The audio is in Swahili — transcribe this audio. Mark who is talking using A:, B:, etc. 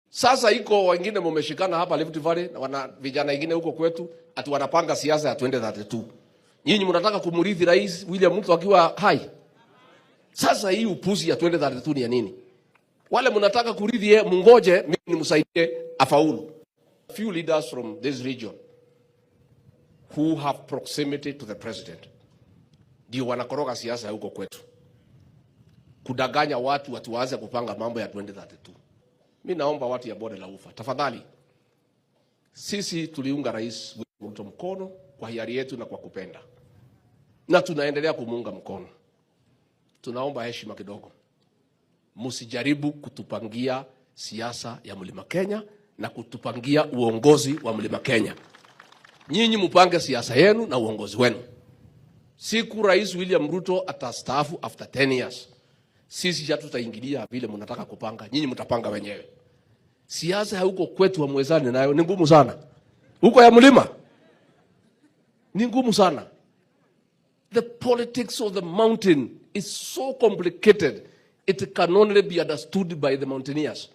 A: Sasa iko wengine mumeshikana hapa Rift Valley na wana vijana wengine huko kwetu ati wanapanga siasa ya 2032. Nyinyi mnataka kumrithi Rais William Ruto akiwa hai. Sasa hii upuzi ya 2032 ni ya nini? Wale mnataka kurithi yeye mungoje mimi nimsaidie afaulu. Few leaders from this region who have proximity to the president ndio wanakoroga siasa ya huko kwetu. Kudanganya watu waanze kupanga mambo ya 2032. Mimi naomba watu ya bonde la ufa, tafadhali. Sisi tuliunga Rais William Ruto mkono kwa hiari yetu na kwa kupenda. Na tunaendelea kumuunga mkono. Tunaomba heshima kidogo. Msijaribu kutupangia siasa ya Mlima Kenya na kutupangia uongozi wa Mlima Kenya. Nyinyi mpange siasa yenu na uongozi wenu. Siku Rais William Ruto atastaafu after 10 years. Sisi hatutaingilia vile mnataka kupanga. Nyinyi mtapanga wenyewe. Siasa ya huko kwetu hamwezani nayo ni ngumu sana. Huko ya mlima ni ngumu sana. The politics of the mountain is so complicated. It can only be understood by the mountaineers.